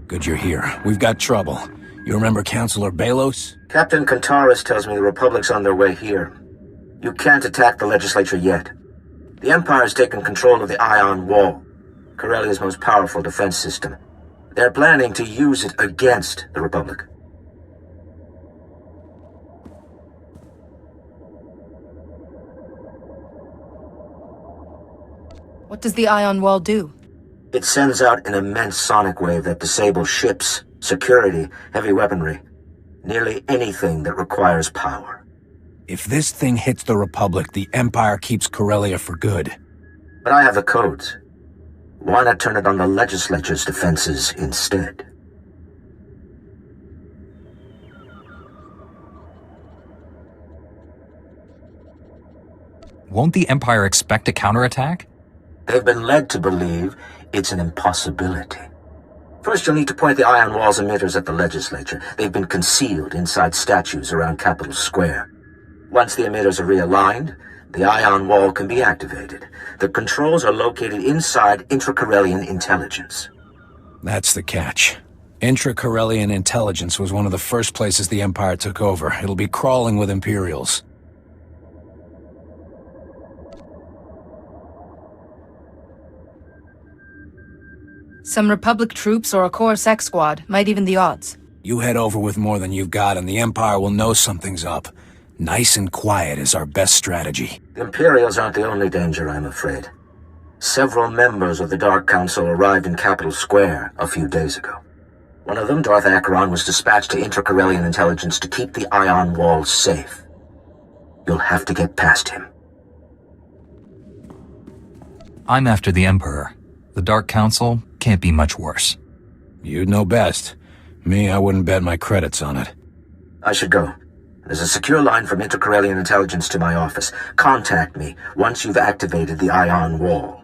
Good you're here. We've got trouble. You remember Consular Belos? Captain Kantaris tells me the Republic's on their way here. You can't attack the legislature yet. The Empire's taken control of the Ion Wall, Corellia's most powerful defense system. They're planning to use it against the Republic. What does the Ion Wall do? It sends out an immense sonic wave that disables ships, security, heavy weaponry. Nearly anything that requires power. If this thing hits the Republic, the Empire keeps Corellia for good. But I have the codes. Why not turn it on the legislature's defenses instead? Won't the Empire expect a counterattack? They've been led to believe it's an impossibility. First, you'll need to point the Ion Wall's emitters at the legislature. They've been concealed inside statues around Capitol Square. Once the emitters are realigned, the Ion Wall can be activated. The controls are located inside intra-Corellian intelligence. That's the catch. Intra-Corellian intelligence was one of the first places the Empire took over. It'll be crawling with Imperials. Some Republic troops or a Chorus X squad might even the odds. You head over with more than you've got and the Empire will know something's up. Nice and quiet is our best strategy. The Imperials aren't the only danger, I'm afraid. Several members of the Dark Council arrived in Capitol Square a few days ago. One of them, Darth Acheron, was dispatched to intra-Corellian intelligence to keep the Ion Wall safe. You'll have to get past him. I'm after the Emperor. The Dark Council can't be much worse. You'd know best. Me, I wouldn't bet my credits on it. I should go. There's a secure line from intra-Corellian intelligence to my office. Contact me once you've activated the Ion Wall.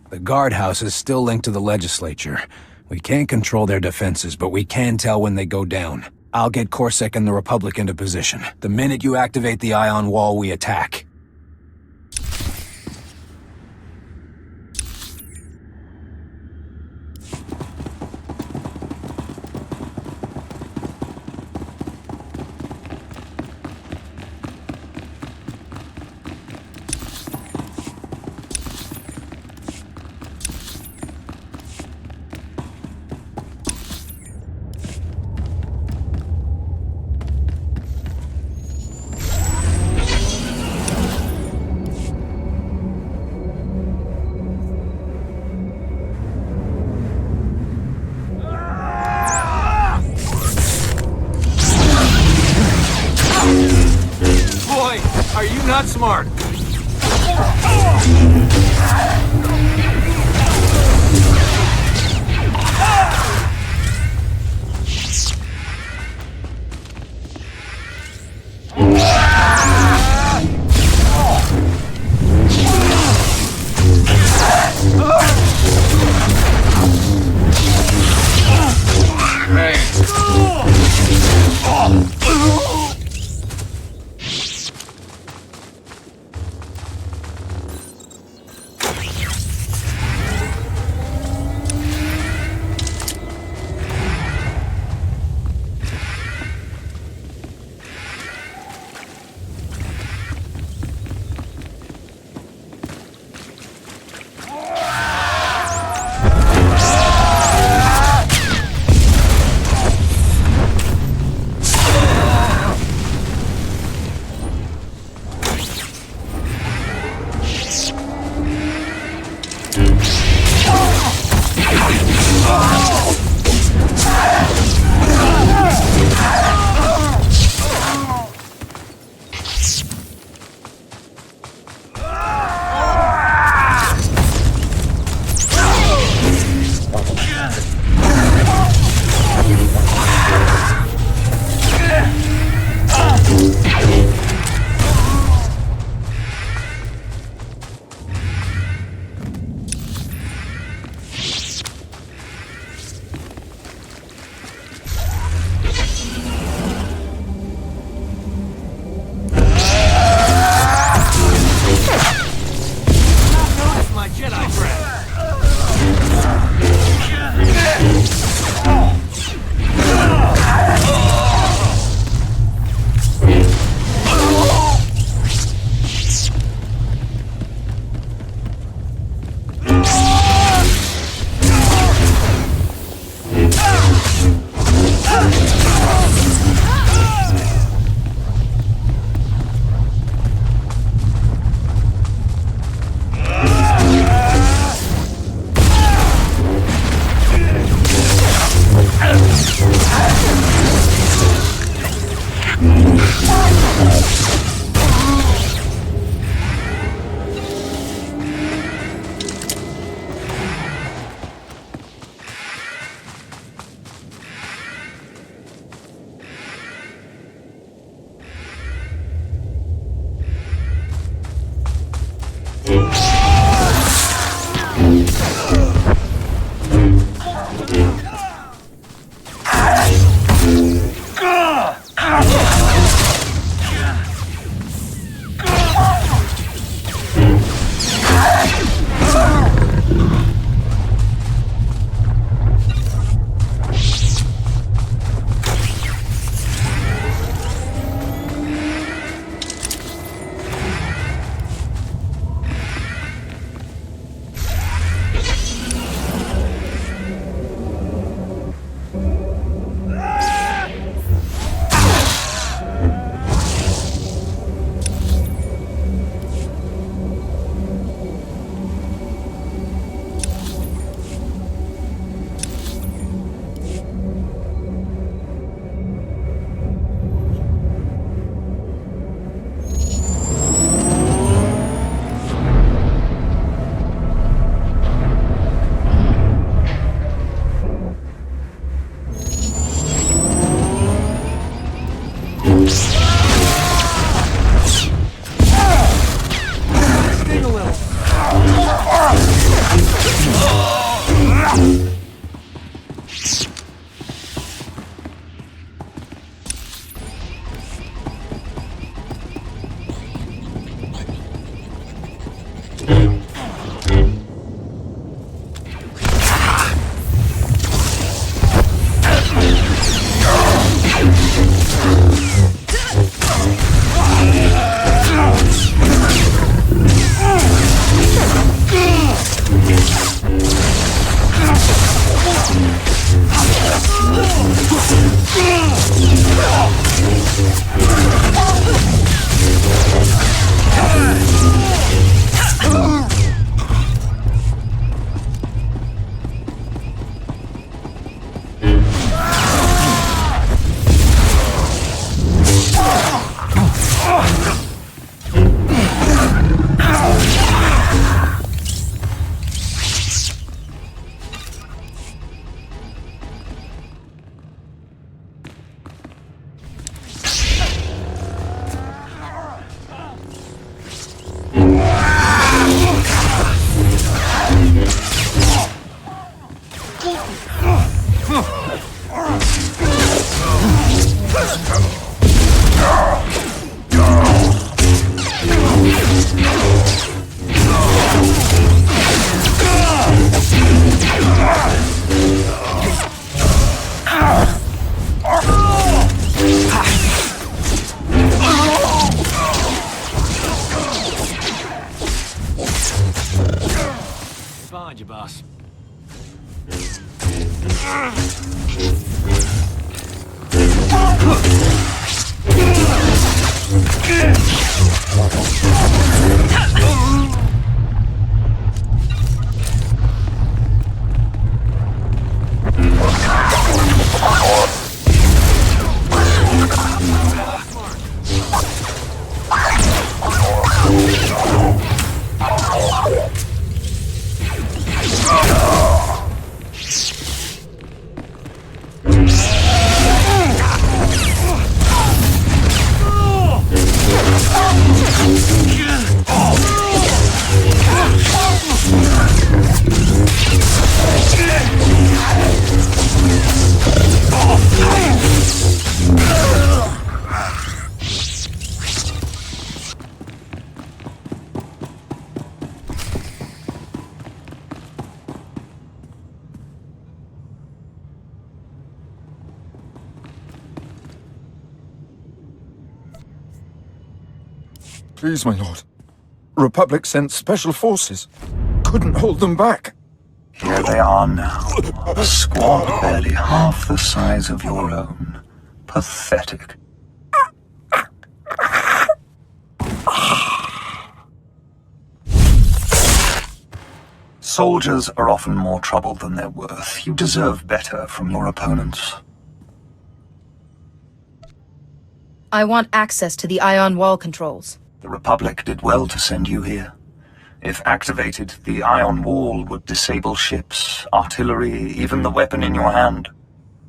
The guardhouse is still linked to the legislature. We can't control their defenses, but we can tell when they go down. I'll get Corsac and the Republic into position. The minute you activate the Ion Wall, we attack. Are you not smart? behind you, boss. Please, my lord. Republic sent special forces. Couldn't hold them back. Here they are now. A squad barely half the size of your own. Pathetic. Soldiers are often more trouble than they're worth. You deserve better from your opponents. I want access to the ion wall controls. The Republic did well to send you here. If activated, the ion wall would disable ships, artillery, even the weapon in your hand.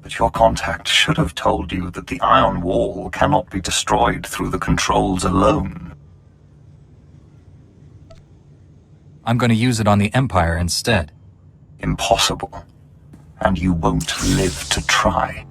But your contact should have told you that the ion wall cannot be destroyed through the controls alone. I'm going to use it on the Empire instead. Impossible. And you won't live to try.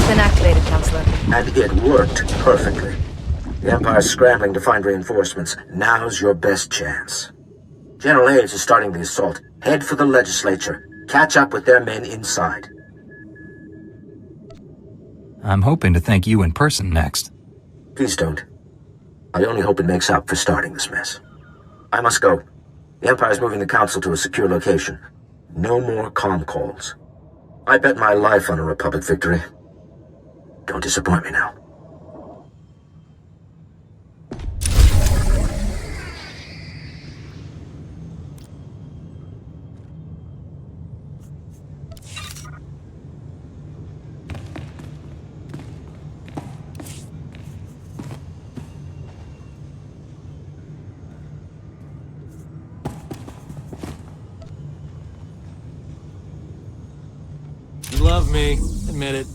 Been activated, Counselor. And it worked perfectly. The Empire's scrambling to find reinforcements. Now's your best chance. General Aves is starting the assault. Head for the legislature. Catch up with their men inside. I'm hoping to thank you in person next. Please don't. I only hope it makes up for starting this mess. I must go. The Empire's moving the Council to a secure location. No more comm calls. I bet my life on a Republic victory. Don't disappoint me now. You love me. Admit it.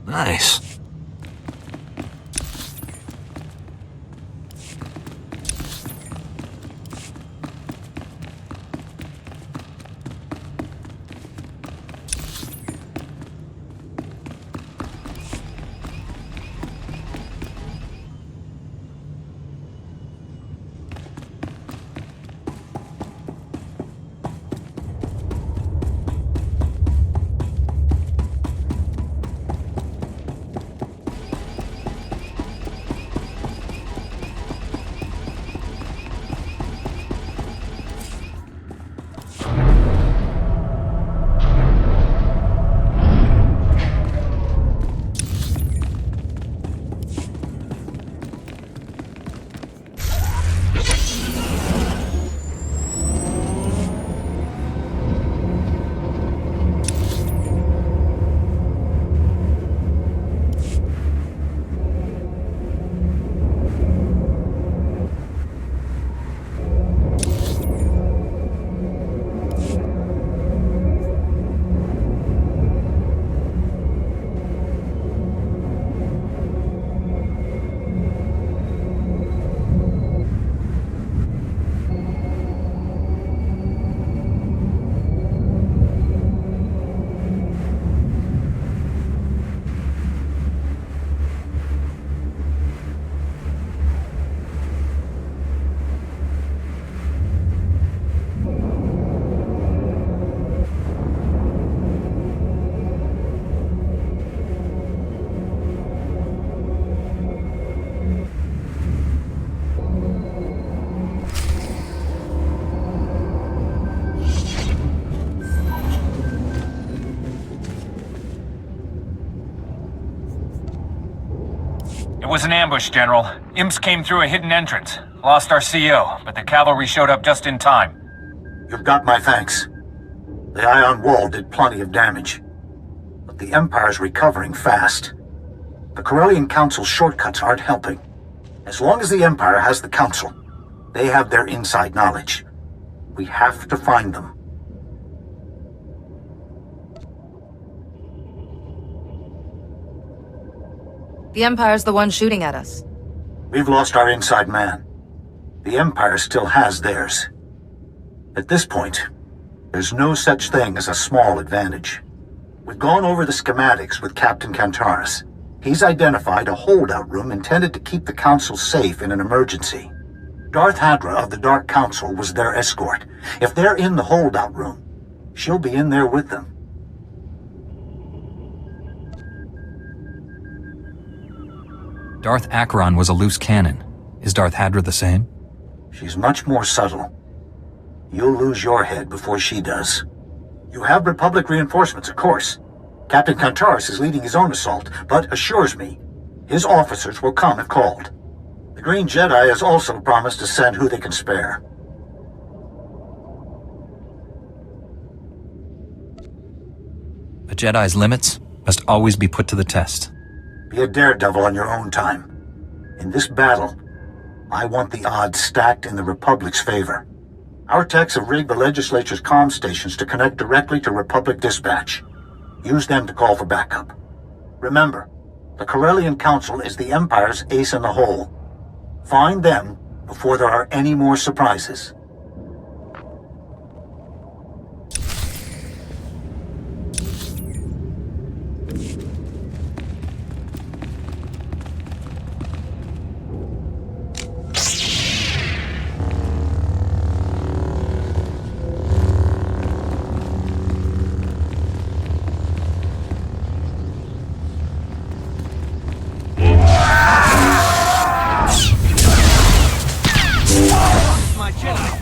Nice. It was an ambush, General. Imps came through a hidden entrance. Lost our CO, but the cavalry showed up just in time. You've got my thanks. The ion wall did plenty of damage. But the Empire's recovering fast. The Corellian Council's shortcuts aren't helping. As long as the Empire has the Council, they have their inside knowledge. We have to find them. The Empire's the one shooting at us. We've lost our inside man. The Empire still has theirs. At this point, there's no such thing as a small advantage. We've gone over the schematics with Captain Kantaris. He's identified a holdout room intended to keep the Council safe in an emergency. Darth Hadra of the Dark Council was their escort. If they're in the holdout room, she'll be in there with them. Darth Acheron was a loose cannon. Is Darth Hadra the same? She's much more subtle. You'll lose your head before she does. You have Republic reinforcements, of course. Captain Kantaris is leading his own assault, but assures me his officers will come if called. The Green Jedi has also promised to send who they can spare. A Jedi's limits must always be put to the test. Be a daredevil on your own time. In this battle, I want the odds stacked in the Republic's favor. Our techs have rigged the Legislature's comm stations to connect directly to Republic dispatch. Use them to call for backup. Remember, the Corellian Council is the Empire's ace in the hole. Find them before there are any more surprises. My Jedi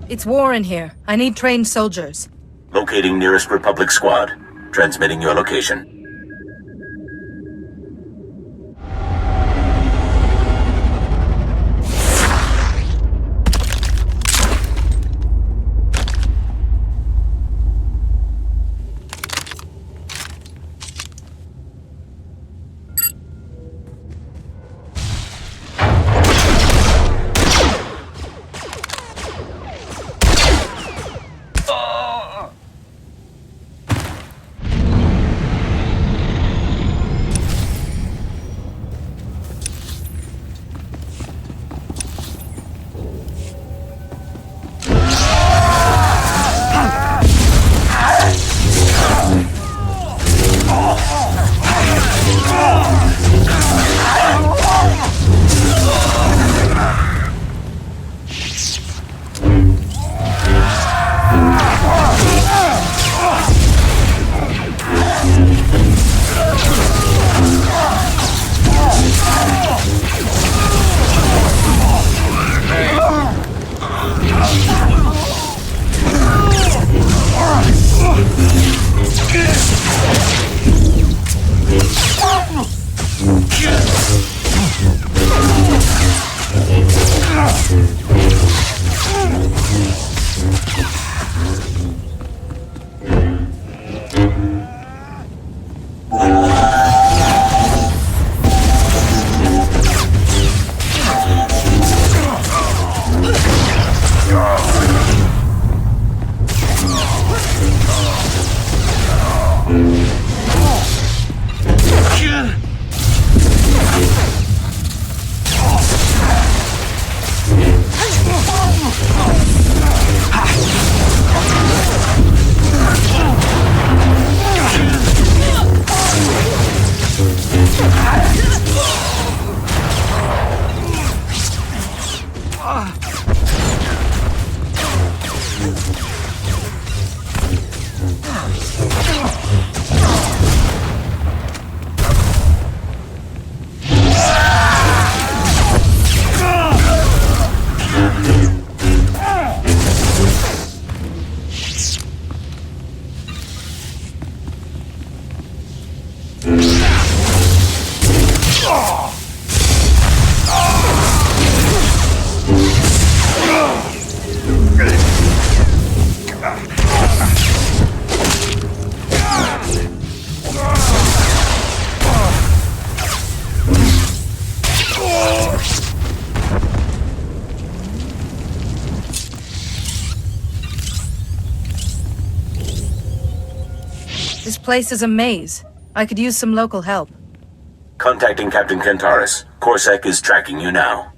It's war in here. I need trained soldiers. Locating nearest Republic squad. Transmitting your location. This place is a maze. I could use some local help. Contacting Captain Kentaris. Corsac is tracking you now.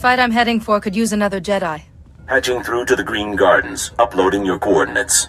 fight I'm heading for could use another Jedi. Patching through to the Green Gardens, uploading your coordinates.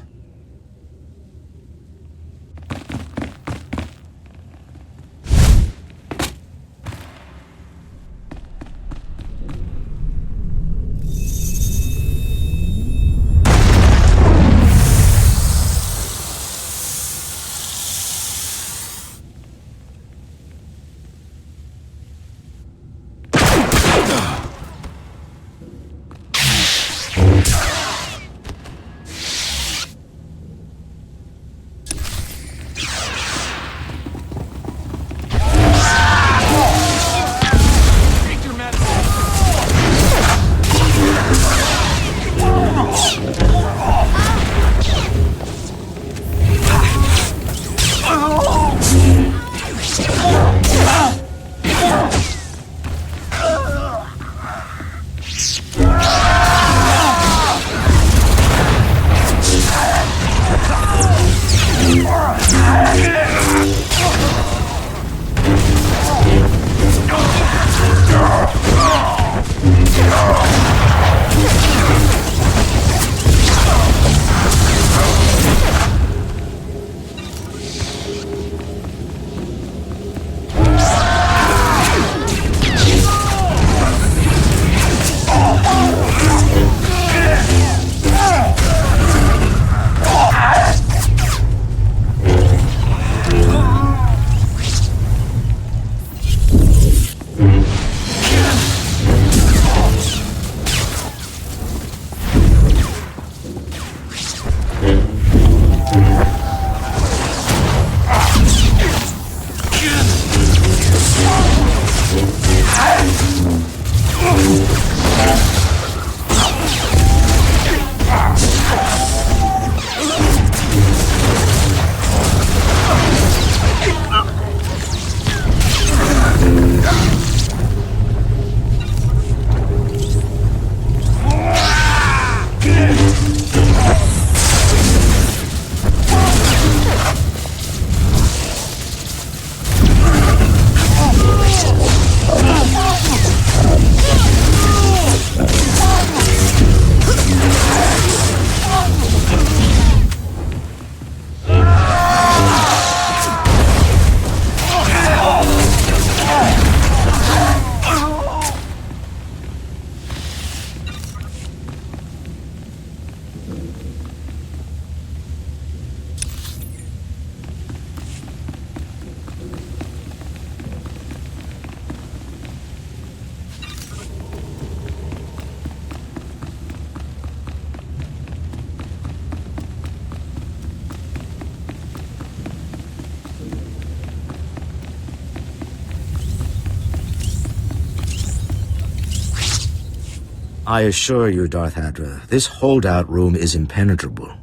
I assure you, Darth Hadra, this holdout room is impenetrable.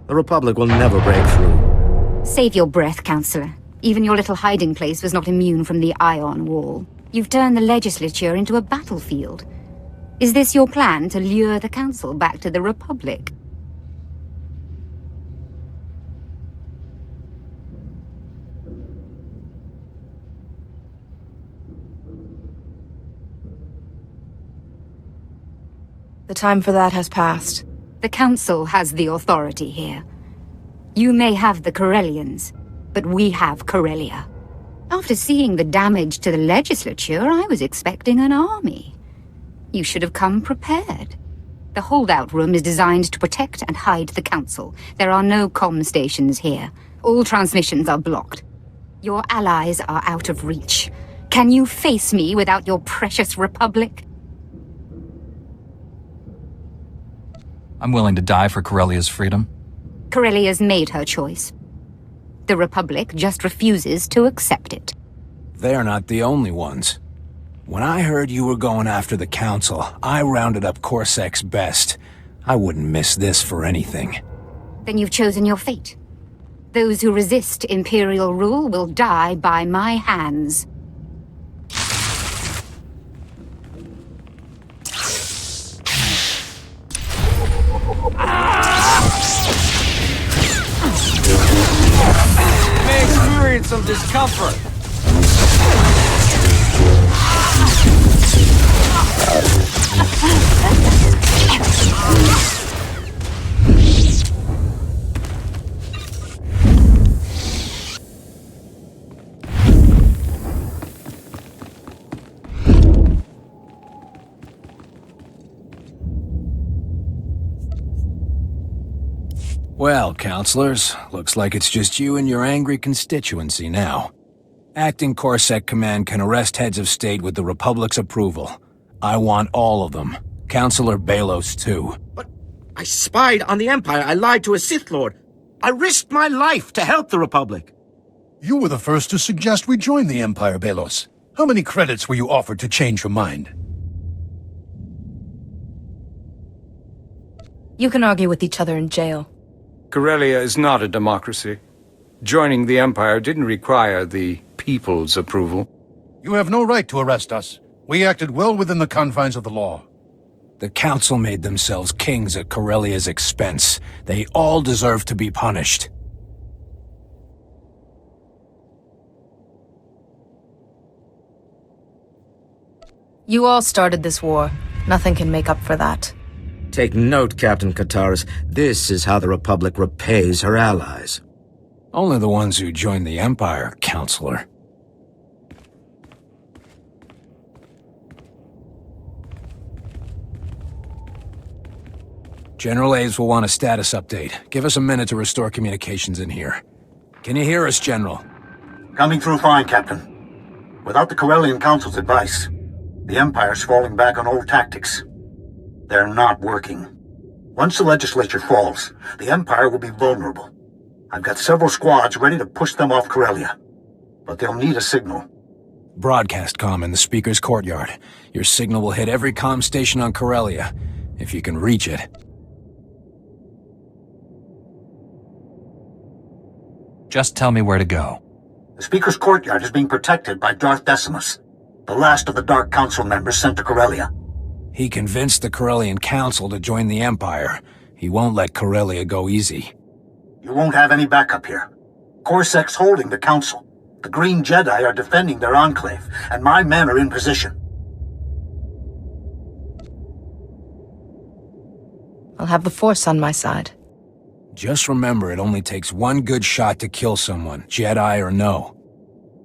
The Republic will never break through. Save your breath, Counselor. Even your little hiding place was not immune from the ion wall. You've turned the legislature into a battlefield. Is this your plan to lure the Council back to the Republic? The time for that has passed. The Council has the authority here. You may have the Corellians, but we have Corellia. After seeing the damage to the legislature, I was expecting an army. You should have come prepared. The holdout room is designed to protect and hide the Council. There are no comm stations here. All transmissions are blocked. Your allies are out of reach. Can you face me without your precious Republic? I'm willing to die for Corellia's freedom. Corellia's made her choice. The Republic just refuses to accept it. They're not the only ones. When I heard you were going after the Council, I rounded up Corsek's best. I wouldn't miss this for anything. Then you've chosen your fate. Those who resist Imperial rule will die by my hands. May experience some discomfort. Well, counselors, looks like it's just you and your angry constituency now. Acting Corpsec Command can arrest heads of state with the Republic's approval. I want all of them. Counselor Balos, too. But I spied on the Empire. I lied to a Sith Lord. I risked my life to help the Republic. You were the first to suggest we join the Empire, Balos. How many credits were you offered to change your mind? You can argue with each other in jail. Corellia is not a democracy. Joining the Empire didn't require the people's approval. You have no right to arrest us. We acted well within the confines of the law. The Council made themselves kings at Corellia's expense. They all deserve to be punished. You all started this war. Nothing can make up for that. Take note, Captain Kataris. This is how the Republic repays her allies. Only the ones who join the Empire, Counselor. General Aves will want a status update. Give us a minute to restore communications in here. Can you hear us, General? Coming through fine, Captain. Without the Corellian Council's advice, the Empire's falling back on old tactics. They're not working. Once the legislature falls, the Empire will be vulnerable. I've got several squads ready to push them off Corellia. But they'll need a signal. Broadcast comm in the Speaker's courtyard. Your signal will hit every comm station on Corellia, if you can reach it. Just tell me where to go. The Speaker's courtyard is being protected by Darth Decimus, the last of the Dark Council members sent to Corellia. He convinced the Corellian Council to join the Empire. He won't let Corellia go easy. You won't have any backup here. Corpsec's holding the Council. The Green Jedi are defending their enclave, and my men are in position. I'll have the Force on my side. Just remember, it only takes one good shot to kill someone, Jedi or no.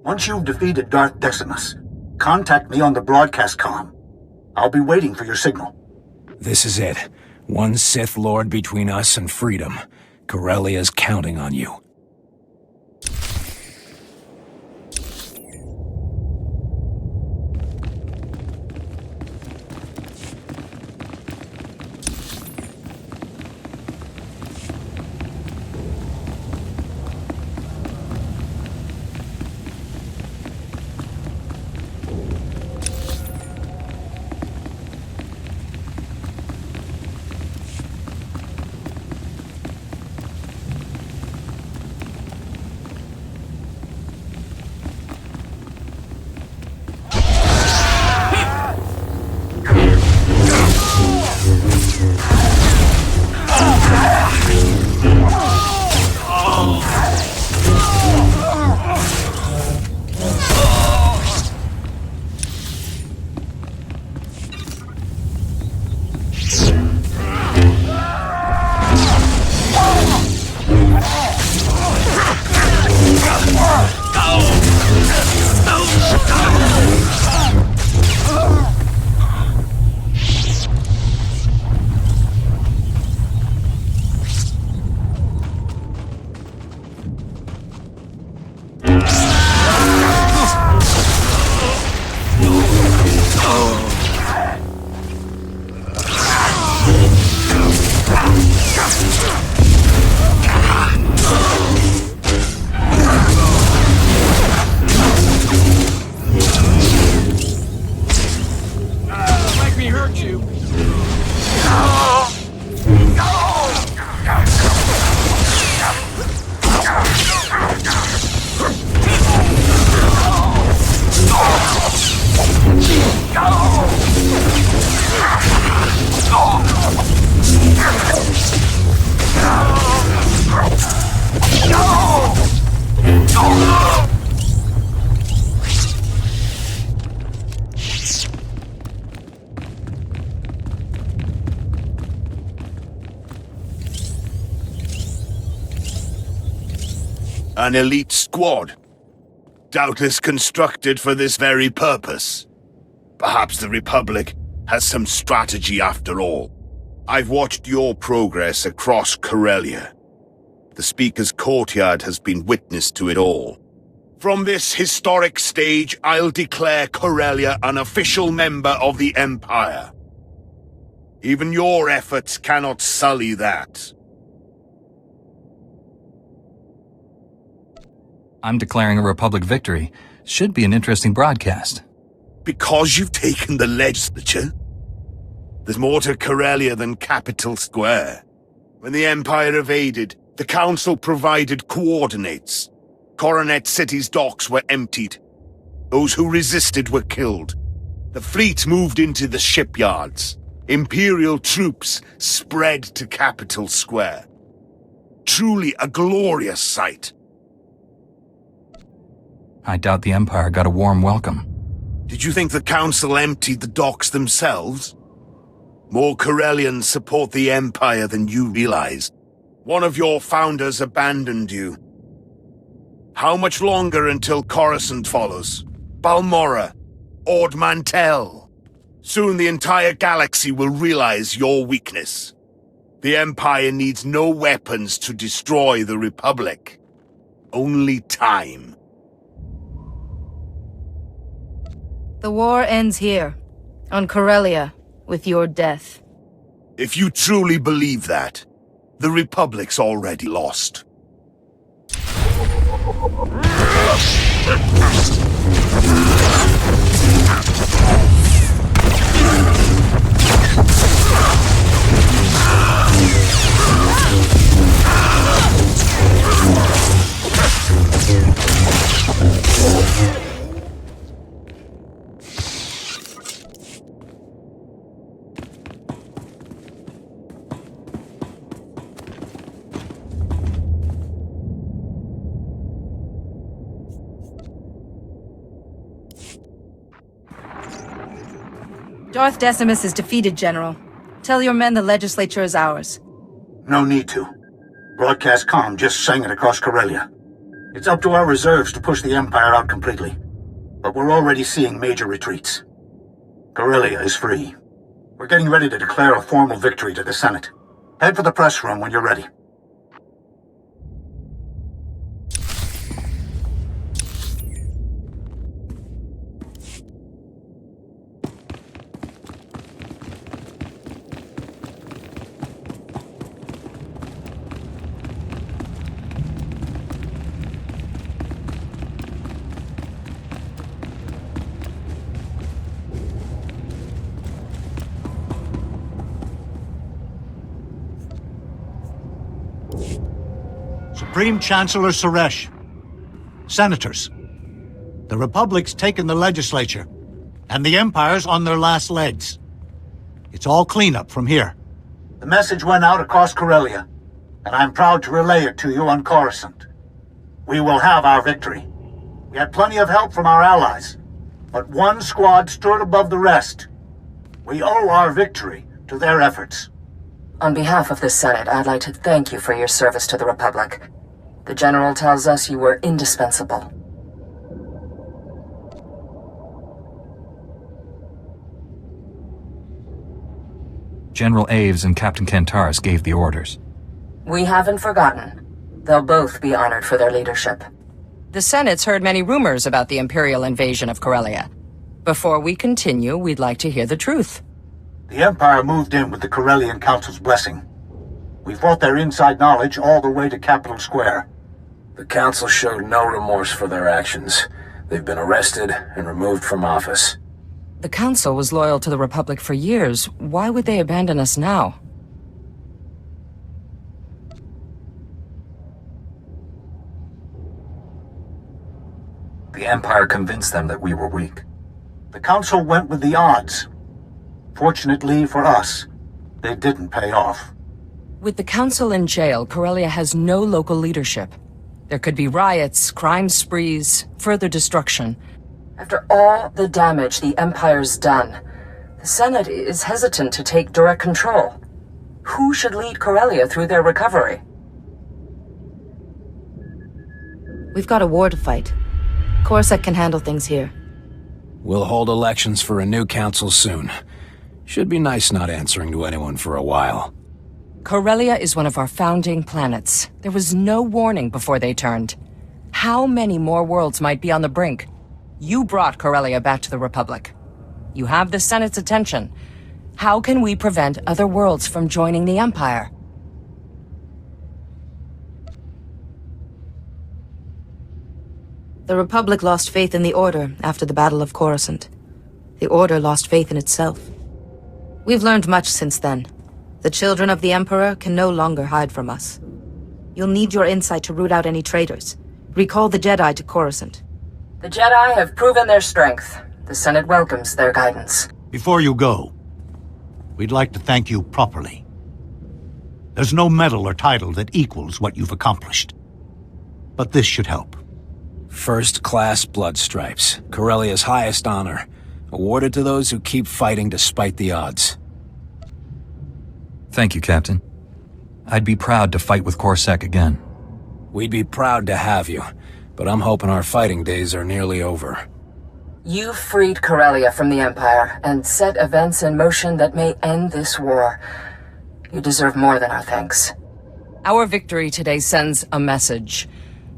Once you've defeated Darth Decimus, contact me on the broadcast comm. I'll be waiting for your signal. This is it. One Sith Lord between us and freedom. Corellia's counting on you. An elite squad, doubtless constructed for this very purpose. Perhaps the Republic has some strategy after all. I've watched your progress across Corellia. The Speaker's courtyard has been witness to it all. From this historic stage, I'll declare Corellia an official member of the Empire. Even your efforts cannot sully that. I'm declaring a Republic victory. Should be an interesting broadcast. Because you've taken the legislature? There's more to Corellia than Capital Square. When the Empire evaded, the Council provided coordinates. Coronet City's docks were emptied. Those who resisted were killed. The fleet moved into the shipyards. Imperial troops spread to Capital Square. Truly a glorious sight. I doubt the Empire got a warm welcome. Did you think the Council emptied the docks themselves? More Corellians support the Empire than you realize. One of your founders abandoned you. How much longer until Coruscant follows? Balmorra? Ord Mantell? Soon the entire galaxy will realize your weakness. The Empire needs no weapons to destroy the Republic. Only time. The war ends here, on Corellia, with your death. If you truly believe that, the Republic's already lost. Darth Decimus is defeated, General. Tell your men the legislature is ours. No need to. Broadcast comm just sang it across Corellia. It's up to our reserves to push the Empire out completely. But we're already seeing major retreats. Corellia is free. We're getting ready to declare a formal victory to the Senate. Head for the press room when you're ready. Supreme Chancellor Suresh. Senators. The Republic's taken the legislature, and the Empire's on their last legs. It's all cleanup from here. The message went out across Corellia, and I'm proud to relay it to you on Coruscant. We will have our victory. We had plenty of help from our allies, but one squad stood above the rest. We owe our victory to their efforts. On behalf of the Senate, I'd like to thank you for your service to the Republic. The General tells us you were indispensable. General Aves and Captain Kantaris gave the orders. We haven't forgotten. They'll both be honored for their leadership. The Senate's heard many rumors about the Imperial invasion of Corellia. Before we continue, we'd like to hear the truth. The Empire moved in with the Corellian Council's blessing. We fought their inside knowledge all the way to Capital Square. The Council showed no remorse for their actions. They've been arrested and removed from office. The Council was loyal to the Republic for years. Why would they abandon us now? The Empire convinced them that we were weak. The Council went with the odds. Fortunately for us, they didn't pay off. With the Council in jail, Corellia has no local leadership. There could be riots, crime sprees, further destruction. After all the damage the Empire's done, the Senate is hesitant to take direct control. Who should lead Corellia through their recovery? We've got a war to fight. Coruscant can handle things here. We'll hold elections for a new council soon. Should be nice not answering to anyone for a while. Corellia is one of our founding planets. There was no warning before they turned. How many more worlds might be on the brink? You brought Corellia back to the Republic. You have the Senate's attention. How can we prevent other worlds from joining the Empire? The Republic lost faith in the Order after the Battle of Coruscant. The Order lost faith in itself. We've learned much since then. The children of the Emperor can no longer hide from us. You'll need your insight to root out any traitors. Recall the Jedi to Coruscant. The Jedi have proven their strength. The Senate welcomes their guidance. Before you go, we'd like to thank you properly. There's no medal or title that equals what you've accomplished. But this should help. First-class blood stripes. Corellia's highest honor. Awarded to those who keep fighting despite the odds. Thank you, Captain. I'd be proud to fight with Corsac again. We'd be proud to have you, but I'm hoping our fighting days are nearly over. You freed Corellia from the Empire and set events in motion that may end this war. You deserve more than our thanks. Our victory today sends a message.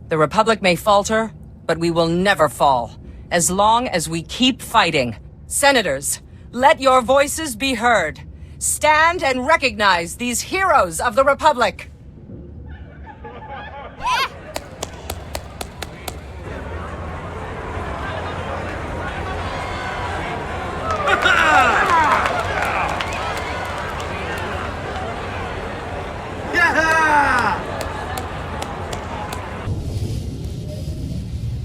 The Republic may falter, but we will never fall, as long as we keep fighting. Senators, let your voices be heard. Stand and recognize these heroes of the Republic.